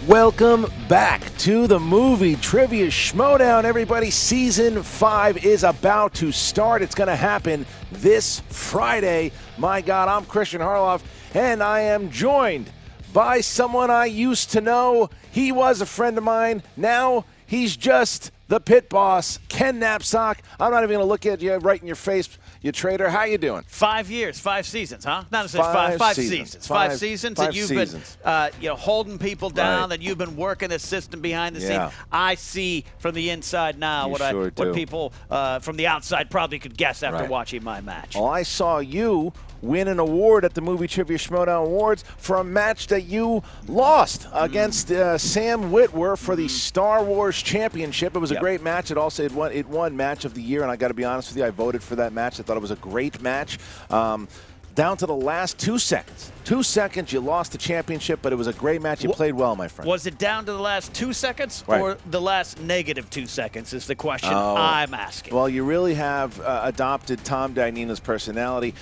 Welcome back to the Movie Trivia Schmoedown, everybody. Season 5 is about to start. It's going to happen this Friday. My God, I'm Christian Harloff, and I am joined by someone I used to know. He was a friend of mine. Now he's just the pit boss, Ken NAPZOK. I'm not even going to look at you right in your face, you traitor. How you doing? 5 years, 5 seasons, huh? Not necessarily five seasons. Five seasons that you've been holding people down, that you've been working the system behind the scenes. I see from the inside now what people from the outside probably could guess after watching my match. Well, I saw you win an award at the Movie Trivia Schmoedown Awards for a match that you lost against Sam WITWER for the Star Wars Championship. It was a great match. It won Match of the Year, and I got to be honest with you, I voted for that match. I thought it was a great match. Down to the last 2 seconds. 2 seconds, you lost the championship, but it was a great match. You played well, my friend. Was it down to the last 2 seconds or the last negative 2 seconds is the question I'm asking. Well, you really have adopted Tom DAGNINO's personality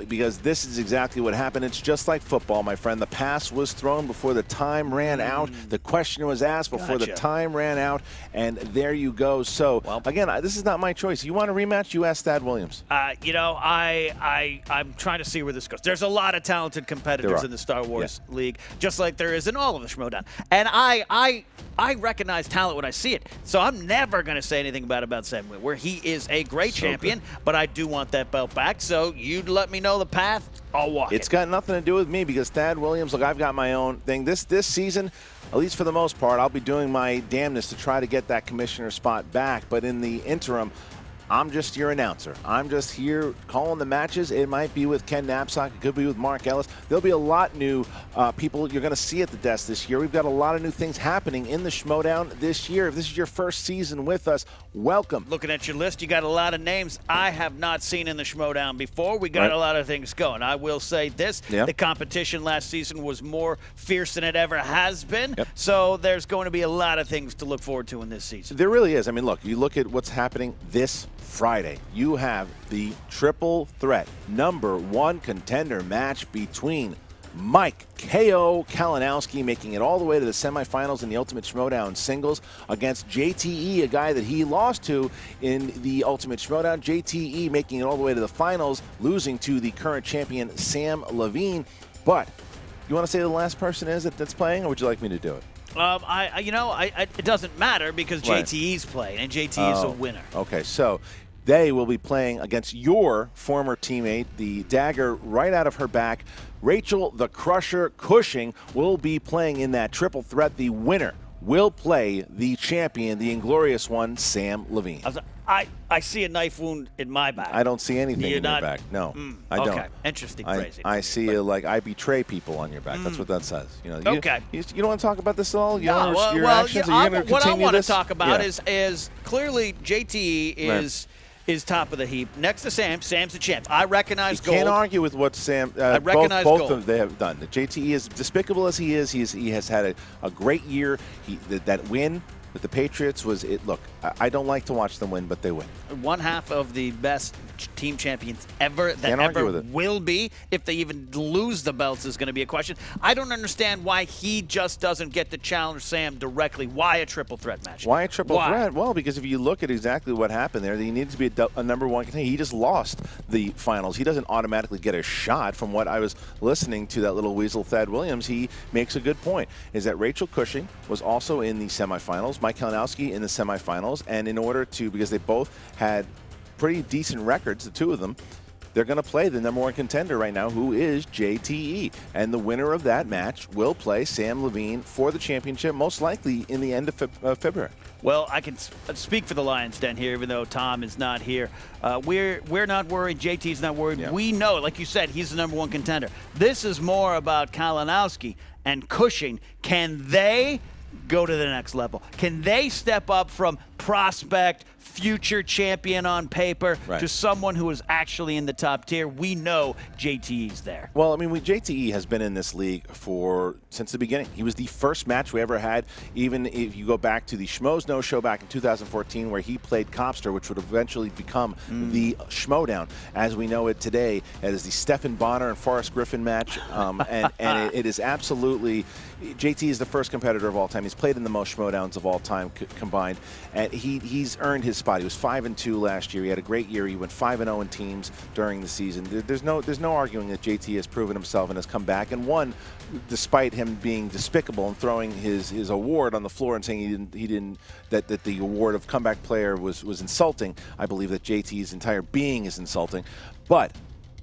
because this is exactly what happened. It's just like football, my friend. The pass was thrown before the time ran out. The question was asked before the time ran out, and there you go. So, again, this is not my choice. You want a rematch? You ask Thad Williams. You know, I'm trying to see where this goes. There's a lot of talented competitors in the Star Wars League, just like there is in all of the Schmoedown. And I recognize talent when I see it. So I'm never going to say anything about Sam WITWER. He is a great champion, but I do want that belt back. So you let me know the path, I'll walk it. It's got nothing to do with me because Thad Williams, look, I've got my own thing. This season, at least for the most part, I'll be doing my damnedest to try to get that commissioner spot back. But in the interim, I'm just your announcer. I'm just here calling the matches. It might be with Ken NAPZOK. It could be with Mark Ellis. There'll be a lot new people you're going to see at the desk this year. We've got a lot of new things happening in the Schmoedown this year. If this is your first season with us, welcome. Looking at your list, you got a lot of names I have not seen in the Schmoedown before. We got a lot of things going. I will say this, the competition last season was more fierce than it ever has been. So there's going to be a lot of things to look forward to in this season. There really is. I mean, look, you look at what's happening this Friday. You have the triple threat #1 contender match between Mike K.O. Kalinowski, making it all the way to the semifinals in the Ultimate Schmoedown singles, against JTE, a guy that he lost to in the Ultimate Schmoedown. JTE making it all the way to the finals, losing to the current champion Sam Levine. But you want to say who the last person is that's playing, or would you like me to do it? It doesn't matter because JTE's playing, and JTE is a winner. Okay, so they will be playing against your former teammate, the dagger right out of her back. Rachel the Crusher Cushing will be playing in that triple threat. The winner will play the champion, the inglorious one, Sam Levine. I see a knife wound in my back. I don't see anything in your back. No, I don't. Okay, interesting phrasing. I see like I betray people on your back. That's what that says. You know. You don't want to talk about this at all? Your actions? What I want to talk about is clearly JTE is top of the heap. Next to Sam. Sam's the champ. I recognize gold. You can't argue with what Sam. I recognize both gold. of them they have done. The JTE, as despicable as he is, he has had a great year. That win with the Patriots was it. Look, I don't like to watch them win, but they win. One half of the best team champions ever that ever will be. If they even lose the belts is going to be a question. I don't understand why he just doesn't get to challenge Sam directly. Why a triple threat match? Why a triple threat? Well, because if you look at exactly what happened there, he needed to be a #1 contender. He just lost the finals. He doesn't automatically get a shot. From what I was listening to that little weasel Thad Williams, he makes a good point, is that Rachel Cushing was also in the semifinals, Mike Kalinowski in the semifinals, and in order to, because they both had pretty decent records, the two of them, they're going to play the #1 contender right now, who is JTE. And the winner of that match will play Sam Levine for the championship, most likely in the end of February. Well, I can speak for the Lions Den here, even though Tom is not here. We're not worried. JT's not worried. Yeah. We know, like you said, he's the #1 contender. This is more about Kalinowski and Cushing. Can they go to the next level? Can they step up from prospect future champion on paper to someone who is actually in the top tier. We know JTE's there. Well, I mean, JTE has been in this league since the beginning. He was the first match we ever had, even if you go back to the Schmoes No Show back in 2014, where he played Copster, which would eventually become the Schmoedown as we know it today. It is the Stephen Bonner and Forrest Griffin match, and it is absolutely. JT is the first competitor of all time. He's played in the most Schmoedowns of all time combined, and he's earned his spot. He was 5-2 last year. He had a great year. He went 5-0 in teams during the season. There's no arguing that JT has proven himself and has come back and won, despite him being despicable and throwing his award on the floor and saying that the award of comeback player was insulting. I believe that JT's entire being is insulting, but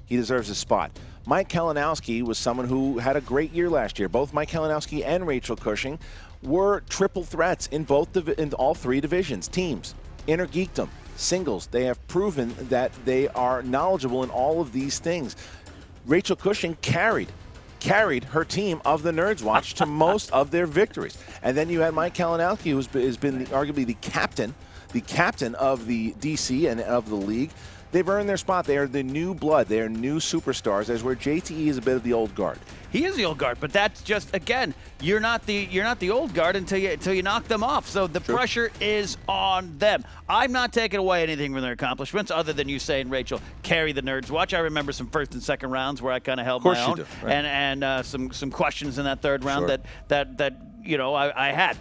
he deserves his spot. Mike Kalinowski was someone who had a great year last year. Both Mike Kalinowski and Rachel Cushing were triple threats in all three divisions, teams, Inner Geekdom, singles. They have proven that they are knowledgeable in all of these things. Rachel Cushing carried her team of the Nerds Watch to most of their victories. And then you had Mike Kalinowski, who has been arguably the captain of the DC and of the league. They've earned their spot. They are the new blood. They are new superstars. As where JTE is a bit of the old guard. He is the old guard, but that's just, again, you're not the old guard until you knock them off. So the pressure is on them. I'm not taking away anything from their accomplishments, other than you saying, Rachel, carry the Nerds Watch. I remember some first and second rounds where I kind of held my own, and some questions in that third round that you know, I had.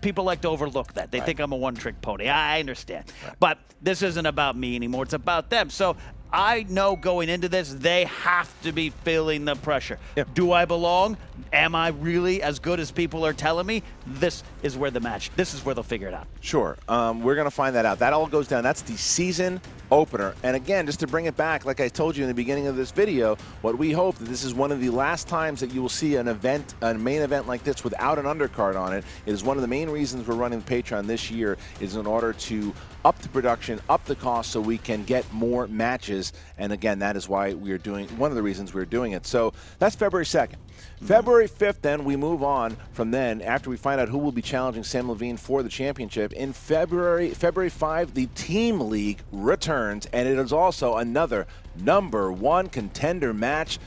People like to overlook that. They think I'm a one-trick pony. I understand. But this isn't about me anymore. It's about them. So I know going into this, they have to be feeling the pressure. Yep. Do I belong? Am I really as good as people are telling me? This is where they'll figure it out. Sure. We're going to find that out. That all goes down. That's the season opener. And again, just to bring it back, like I told you in the beginning of this video, what we hope that this is one of the last times that you will see a main event like this without an undercard on it. It is one of the main reasons we're running Patreon this year, is in order to up the production, up the cost, so we can get more matches. And again, that is why we are doing, one of the reasons we're doing it. So that's February 2nd. February 5th, then, we move on from then, after we find out who will be challenging Sam Levine for the championship. In February 5, the Team League returns, and it is also another #1 contender match.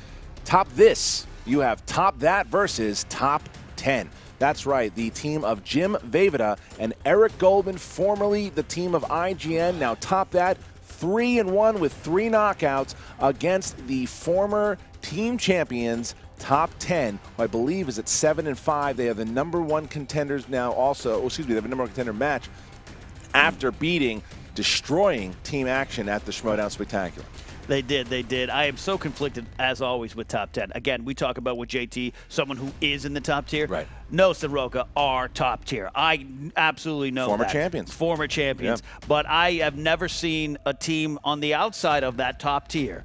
Top this, you have Top That versus Top 10. That's right, the team of Jim Vejvoda and Eric Goldman, formerly the team of IGN, now Top That, 3-1 with 3 knockouts against the former team champions, Top 10, who I believe is at 7-5. They have the #1 contenders now also. They have a #1 contender match after destroying Team Action at the Schmoedown Spectacular. They did. I am so conflicted, as always, with top 10. Again, we talk about with JT, someone who is in the top tier. Right. No, Soroka are top tier. I absolutely know Former that. champions. Former champions. Yep. But I have never seen a team on the outside of that top tier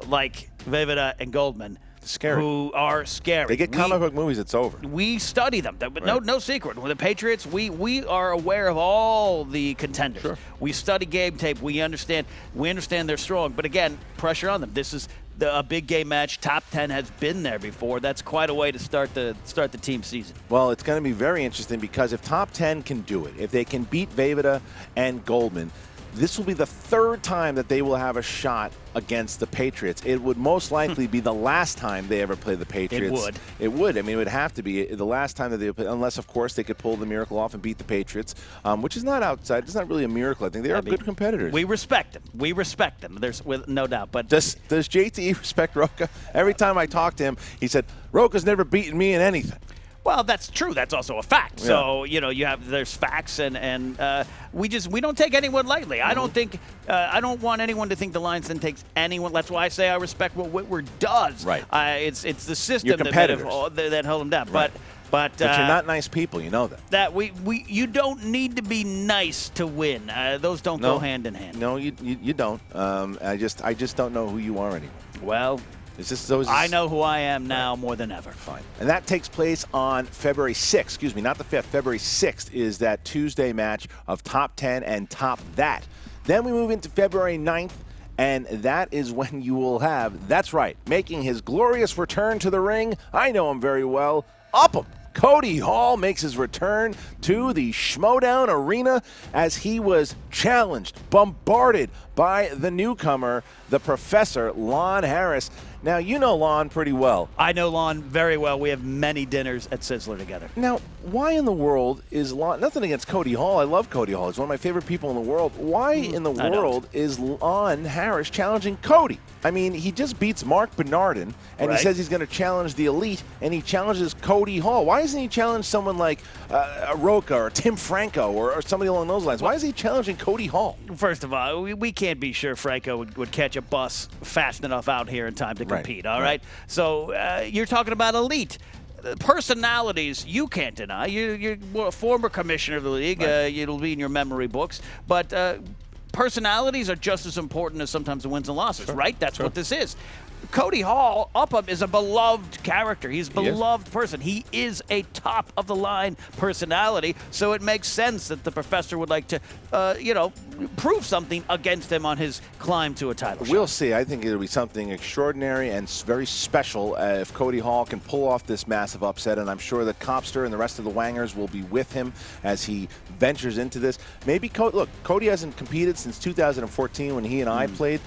like Vejvoda and Goldman. Scary. Who are scary. They get comic book movies, it's over. We study them. But no secret. With the Patriots, we are aware of all the contenders. Sure. We study game tape. We understand they're strong. But again, pressure on them. This is a big game match. Top 10 has been there before. That's quite a way to start the team season. Well, it's going to be very interesting, because if Top 10 can do it, if they can beat Vejvoda and Goldman, this will be the 3rd time that they will have a shot against the Patriots. It would most likely be the last time they ever play the Patriots. It would. I mean, it would have to be the last time that they would play, unless, of course, they could pull the miracle off and beat the Patriots, which is not outside. It's not really a miracle. I think they are good competitors. We respect them. There's no doubt. But does JT respect Roka? Every time I talk to him, he said, Roka's never beaten me in anything. Well, that's true. That's also a fact. Yeah. So, you know, there's facts, and we don't take anyone lightly. Mm-hmm. I don't want anyone to think the Lions then takes anyone. That's why I say I respect what WITWER does. Right. It's the system that held them down. Right. But you're not nice people. You know that. That you don't need to be nice to win. Those don't go hand in hand. No, you don't. I just don't know who you are anymore. Well. I know who I am now more than ever. Fine. And that takes place on February 6th. Excuse me, not the 5th. February 6th is that Tuesday match of Top 10 and Top That. Then we move into February 9th, and that is when you will have, that's right, making his glorious return to the ring, I know him very well, Upham Cody Hall makes his return to the Schmoedown arena as he was challenged, bombarded by the newcomer, the Professor, Lon Harris. Now, you know Lon pretty well. I know Lon very well. We have many dinners at Sizzler together. Now, why in the world is Lon, nothing against Cody Hall, I love Cody Hall, he's one of my favorite people in the world. Why in the world is Lon Harris challenging Cody? I mean, he just beats Mark Bernardin, and he says he's going to challenge the Elite, and he challenges Cody Hall. Why doesn't he challenge someone like Roca or Tim Franco or somebody along those lines? Why is he challenging Cody Hall? First of all, we can't be sure Franco would catch a bus fast enough out here in time to compete, all right? So you're talking about Elite. Personalities, you can't deny. You're a former commissioner of the league. It'll be in your memory books. But personalities are just as important as sometimes the wins and losses, right? That's what this is. Cody Hall, Upham, is a beloved character. He's a beloved person. He is a top-of-the-line personality, so it makes sense that the Professor would like to, prove something against him on his climb to a title shot. We'll see. I think it'll be something extraordinary and very special if Cody Hall can pull off this massive upset, and I'm sure that Copster and the rest of the Wangers will be with him as he ventures into this. Maybe, Cody hasn't competed since 2014 when he and I played.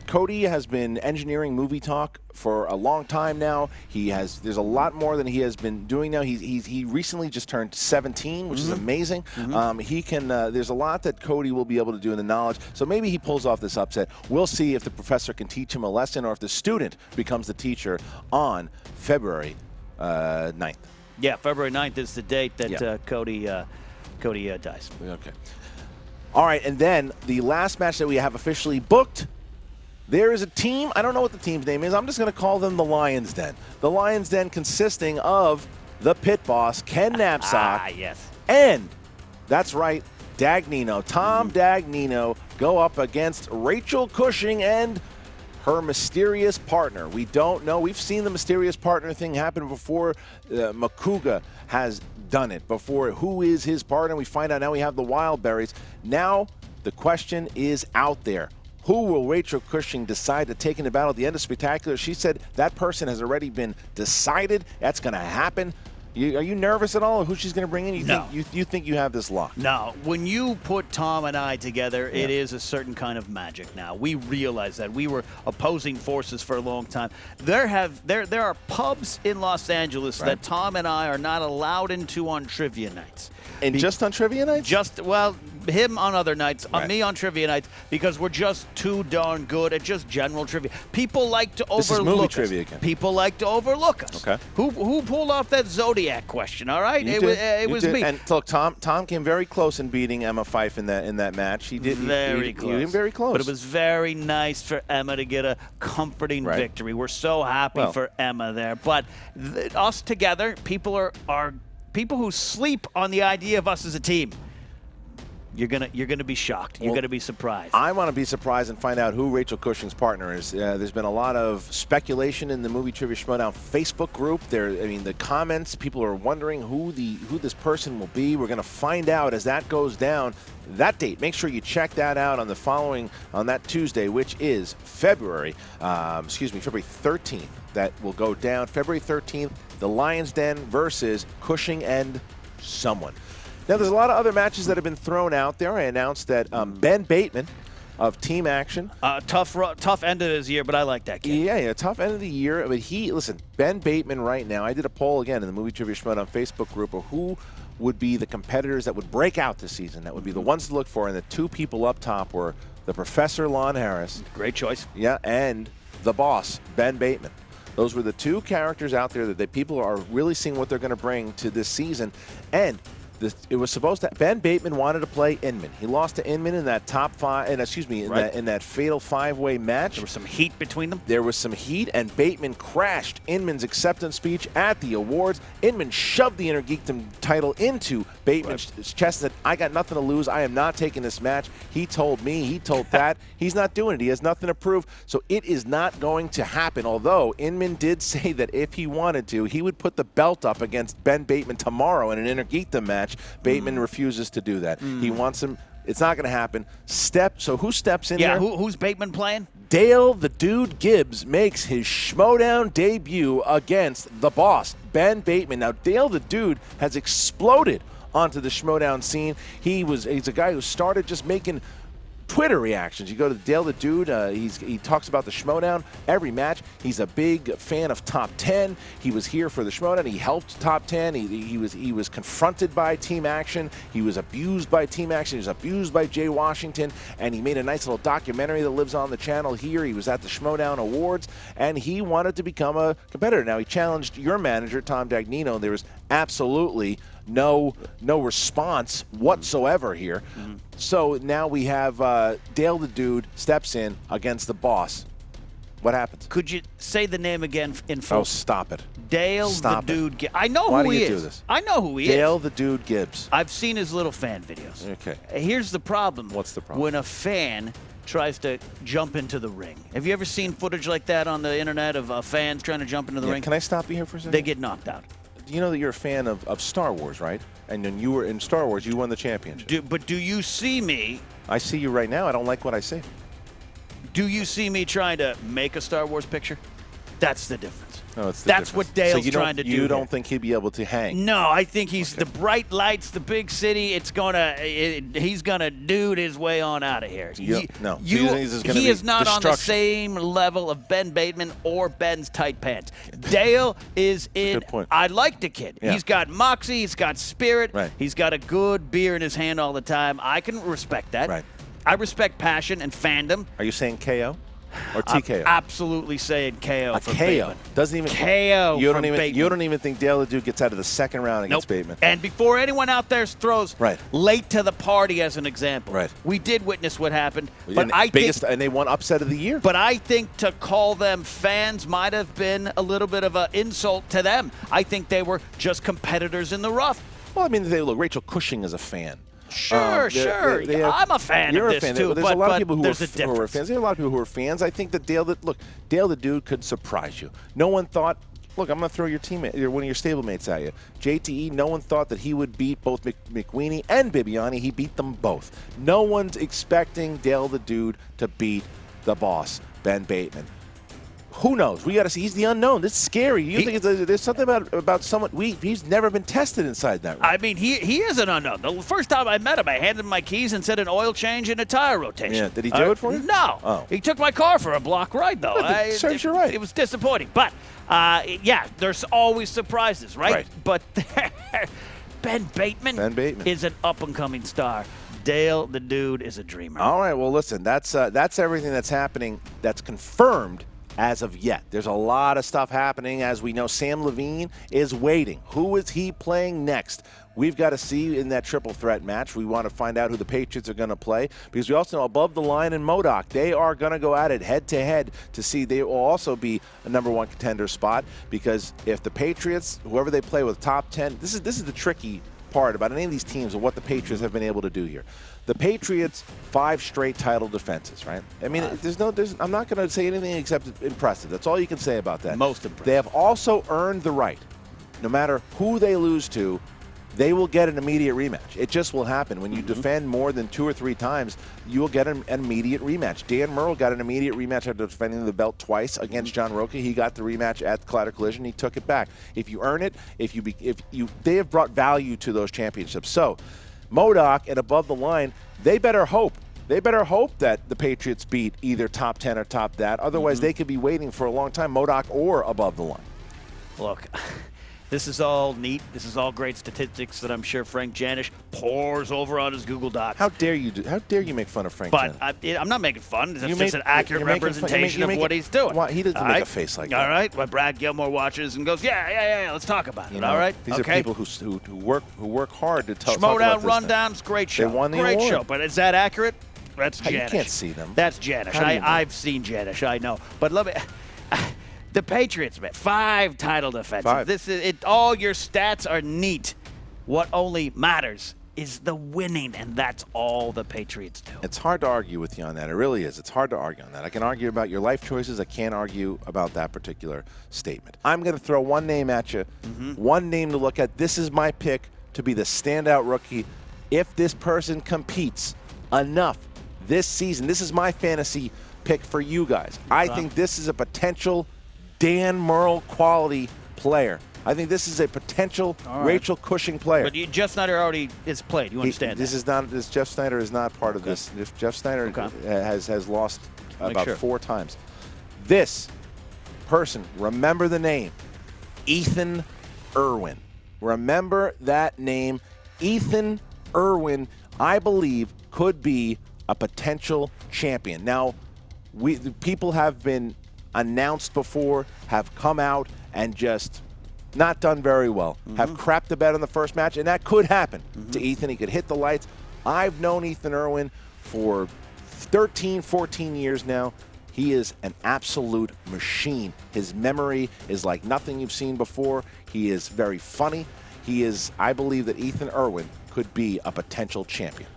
Cody has been engineering movie talk for a long time now. There's a lot more than he has been doing now. He recently just turned 17, which is amazing. There's a lot that Cody will be able to do in the knowledge. So maybe he pulls off this upset. We'll see if the Professor can teach him a lesson or if the student becomes the teacher on February 9th. Yeah, February 9th is the date that Cody dies. Okay. All right, and then the last match that we have officially booked. There is a team, I don't know what the team's name is, I'm just going to call them the Lion's Den. The Lion's Den consisting of the pit boss, Ken NAPZOK, and, that's right, Dagnino. Tom Dagnino go up against Rachel Cushing and her mysterious partner. We don't know. We've seen the mysterious partner thing happen before. Makuga has done it before. Who is his partner? We find out now we have the Wildberries. Now the question is out there. Who will Rachel Cushing decide to take into battle at the end of Spectacular? She said that person has already been decided. That's going to happen. Are you nervous at all of who she's going to bring in? No. You think you have this locked? No. When you put Tom and I together, it is a certain kind of magic now. We realize that. We were opposing forces for a long time. There are pubs in Los Angeles that Tom and I are not allowed into on trivia nights. And just on trivia nights? Him on other nights, me on trivia nights, because we're just too darn good at just general trivia. People like to overlook us. This is movie trivia again. People like to overlook us. Okay. Who pulled off that Zodiac question, all right? It was me. And look, Tom came very close in beating Emma Fife in that match. He did very close. Very close. But it was very nice for Emma to get a comforting victory. We're so happy for Emma there. But us together, people are people who sleep on the idea of us as a team. You're gonna be shocked. You're gonna be surprised. I want to be surprised and find out who Rachel Cushing's partner is. There's been a lot of speculation in the Movie Trivia Schmoedown Facebook group. The comments, people are wondering who this person will be. We're gonna find out as that goes down. That date, make sure you check that out on that Tuesday, which is February 13th. That will go down February 13th. The Lion's Den versus Cushing and someone. Now, there's a lot of other matches that have been thrown out there. I announced that Ben Bateman of Team Action. Tough end of his year, but I like that kid. Yeah, tough end of the year. But listen, Ben Bateman right now, I did a poll again in the Movie Trivia Schmoedown Facebook group of who would be the competitors that would break out this season. That would be the ones to look for. And the two people up top were the Professor, Lon Harris. Great choice. Yeah, and the boss, Ben Bateman. Those were the two characters out there that people are really seeing what they're going to bring to this season. And it was supposed to. Ben Bateman wanted to play Inman. He lost to Inman in that in that fatal five-way match. There was some heat between them. There was some heat, and Bateman crashed Inman's acceptance speech at the awards. Inman shoved the Inner Geekdom title into Bateman's chest and said, "I got nothing to lose. I am not taking this match." He told me. He told that. He's not doing it. He has nothing to prove. So it is not going to happen. Although Inman did say that if he wanted to, he would put the belt up against Ben Bateman tomorrow in an Inner Geekdom match. Bateman refuses to do that. He wants him. It's not going to happen. So who steps in there? Yeah, who's Bateman playing? Dale the Dude Gibbs makes his Schmoedown debut against the boss, Ben Bateman. Now, Dale the Dude has exploded onto the Schmoedown scene. He's a guy who started just making Twitter reactions. You go to Dale the Dude, he talks about the Schmoedown every match. He's a big fan of Top 10. He was here for the Schmoedown. He helped Top 10. He was confronted by Team Action. He was abused by Team Action. He was abused by Jay Washington, and he made a nice little documentary that lives on the channel here. He was at the Schmoedown Awards, and he wanted to become a competitor. Now, he challenged your manager, Tom Dagnino, and there was absolutely no response whatsoever here. So now we have Dale the Dude steps in against the boss. What happens? Could you say the name again in full? Oh, stop it. Dale the Dude. I know Why who do he you is. do this? I know who he Dale is. the Dude Gibbs. I've seen his little fan videos. Okay. Here's the problem. What's the problem? When a fan tries to jump into the ring. Have you ever seen footage like that on the internet of fans trying to jump into the ring? Can I stop you here for a second? They get knocked out. You know that you're a fan of Star Wars, right? And when you were in Star Wars, you won the championship. But do you see me? I see you right now. I don't like what I see. Do you see me trying to make a Star Wars picture? That's the difference. No, it's the That's difference. what Dale's so trying to do. You don't here. think he'd be able to hang? No, I think he's the bright lights, the big city. He's gonna dude his way on out of here. No. He is not on the same level of Ben Bateman or Ben's tight pants. Dale is in. Good point. I like the kid. Yeah. He's got moxie. He's got spirit. Right. He's got a good beer in his hand all the time. I can respect that. Right. I respect passion and fandom. Are you saying KO or TKO? I'm absolutely saying KO A for KO. Bateman. Doesn't even KO you from don't even Bateman. You don't even think Dale the Dude gets out of the second round against Bateman? And before anyone out there throws Right. late to the party as an example, Right. we did witness what happened. And and they won upset of the year. But I think to call them fans might have been a little bit of an insult to them. I think they were just competitors in the rough. Well, I mean, look, Rachel Cushing is a fan. Sure. I'm a fan You're of a fan. this too. There's a lot of people who are difference. fans. There are a lot of people who are fans. I think that Dale the Dude could surprise you. No one thought. Look, I'm going to throw one of your stablemates at you. JTE, no one thought that he would beat both McWeeny and Bibiani. He beat them both. No one's expecting Dale the Dude to beat the boss, Ben Bateman. Who knows? We got to see. He's the unknown. This is scary. You think there's something about someone? He's never been tested inside that room. I mean, he is an unknown. The first time I met him, I handed him my keys and said an oil change and a tire rotation. Yeah. Did he do it for you? No. Oh. He took my car for a block ride, though. Serves you right. It was disappointing. But, yeah, there's always surprises, right? Right. But Ben Bateman is an up-and-coming star. Dale the Dude is a dreamer. All right. Well, listen, that's everything that's happening that's confirmed as of yet. There's a lot of stuff happening. As we know, Sam Levine is waiting. Who is he playing next? We've got to see in that triple threat match. We want to find out who the Patriots are going to play, because we also know Above the Line and MODOK, they are going to go at it head-to-head to see. They will also be a #1 contender spot, because if the Patriots, whoever they play with, top 10, this is the tricky part about any of these teams and what the Patriots have been able to do here. The Patriots, 5 straight title defenses, right? I mean, I'm not going to say anything except impressive. That's all you can say about that. Most impressive. They have also earned the right, no matter who they lose to, they will get an immediate rematch. It just will happen. When you defend more than 2 or 3 times, you will get an immediate rematch. Dan Murrell got an immediate rematch after defending the belt twice against John Roca. He got the rematch at Collider Collision. He took it back. If you earn it, they have brought value to those championships. So, MODOK and Above the Line, they better hope. They better hope that the Patriots beat either top 10 or top that. Otherwise, they could be waiting for a long time, MODOK or Above the Line. Look, this is all neat. This is all great statistics that I'm sure Frank Janisch pours over on his Google Docs. How dare you make fun of Frank But Janisch? I'm not making fun. It's just an accurate representation of what he's doing. He doesn't make a face like that. All right. Well, Brad Gilmore watches and goes, yeah, let's talk about it. All right. These are people who work hard to talk Schmoedown about this Rundown's great show. They won the great award. show. But is that accurate? That's Janisch. You can't see them. That's Janisch. How do you know? I've seen Janisch. I know. But let me. The Patriots, man, 5 title defenses. 5. This is it. All your stats are neat. What only matters is the winning, and that's all the Patriots do. It's hard to argue with you on that. It really is. It's hard to argue on that. I can argue about your life choices. I can't argue about that particular statement. I'm going to throw one name at you, one name to look at. This is my pick to be the standout rookie. If this person competes enough this season, this is my fantasy pick for you guys. I think this is a potential Dan Murrell quality player. I think this is a potential Rachel Cushing player. But Jeff Snyder already is played. You understand This Jeff Snyder is not part of this. Jeff Snyder has lost about 4 times. This person, remember the name, Ethan Irwin. Remember that name. Ethan Irwin, I believe, could be a potential champion. Now, the people have been announced before, have come out and just not done very well, have crapped the bed on the first match, and that could happen to Ethan. He could hit the lights. I've known Ethan Irwin for 13, 14 years now. He is an absolute machine. His memory is like nothing you've seen before. He is very funny. I believe that Ethan Irwin could be a potential champion.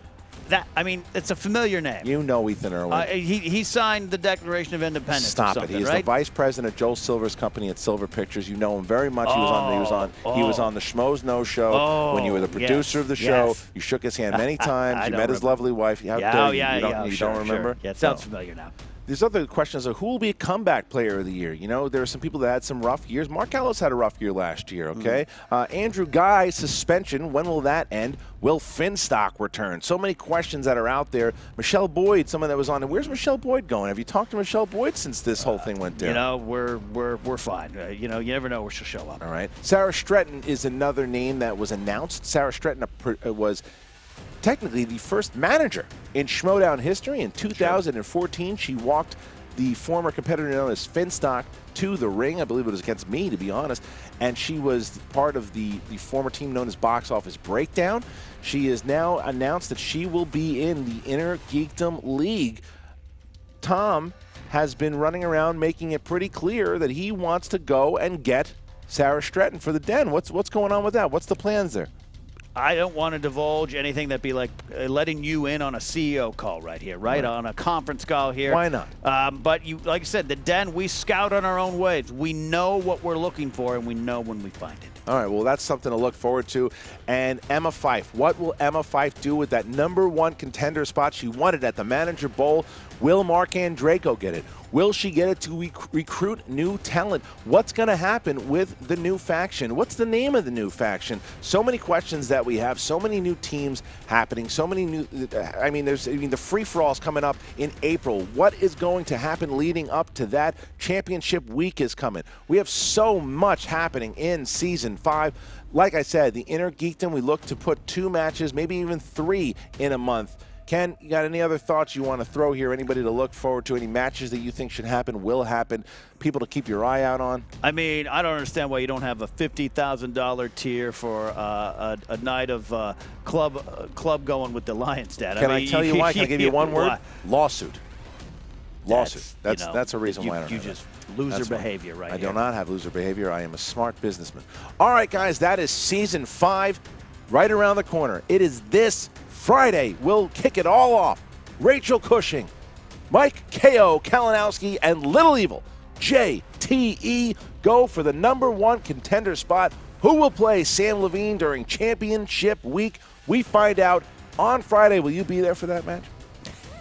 It's a familiar name. You know Ethan Irwin. He signed the Declaration of Independence. Stop it. He is the vice president of Joel Silver's company at Silver Pictures. You know him very much. He was on the Schmoes No Show when you were the producer of the show. You shook his hand many times. You met his lovely wife. You don't remember? Yeah, it sounds familiar now. There's other questions of who will be a comeback player of the year. You know, there are some people that had some rough years. Mark Ellis had a rough year last year, okay? Andrew Guy, suspension. When will that end? Will Finstock return? So many questions that are out there. Michelle Boyd, someone that was on. Where's Michelle Boyd going? Have you talked to Michelle Boyd since this whole thing went down? You know, we're fine. You never know where she'll show up. All right. Sarah Stretton is another name that was announced. Sarah Stretton was technically the first manager in Schmoedown history. In 2014, she walked the former competitor known as Finstock to the ring. I believe it was against me, to be honest. And she was part of the former team known as Box Office Breakdown. She has now announced that she will be in the Inner Geekdom League. Tom has been running around making it pretty clear that he wants to go and get Sarah Stretton for the Den. What's going on with that? What's the plans there? I don't want to divulge anything that'd be like letting you in on a CEO call right here, right? On a conference call here. Why not? But like I said, the Den, we scout on our own waves. We know what we're looking for, and we know when we find it. All right, well, that's something to look forward to. And Emma Fyfe, what will Emma Fyfe do with that #1 contender spot she wanted at the Manager Bowl? Will Mark Andraco get it? Will she get it to recruit new talent? What's going to happen with the new faction? What's the name of the new faction? So many questions that we have, so many new teams happening, so many new, the free-for-all's coming up in April. What is going to happen leading up to that? Championship week is coming. We have so much happening in Season 5. Like I said, the Inner Geekdom, we look to put 2 matches, maybe even 3 in a month. Ken, you got any other thoughts you want to throw here? Anybody to look forward to? Any matches that you think should happen, will happen? People to keep your eye out on? I mean, I don't understand why you don't have a $50,000 tier for a night of club going with the Lions, Dad. Can I tell you why? Can I give you one word? Lawsuit. Lawsuit. That's a reason why I don't have just loser behavior right I here. do not have loser behavior. I am a smart businessman. All right, guys, that is Season 5 right around the corner. It is this Friday. We'll kick it all off. Rachel Cushing, Mike K.O. Kalinowski, and Little Evil JTE go for the #1 contender spot. Who will play Sam Levine during championship week? We find out on Friday. Will you be there for that match?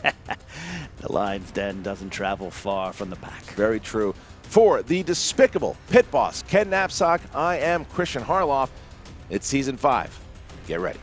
The Lions Den doesn't travel far from the pack. Very true. For the despicable pit boss, Ken NAPZOK, I am Christian Harloff. It's Season 5. Get ready.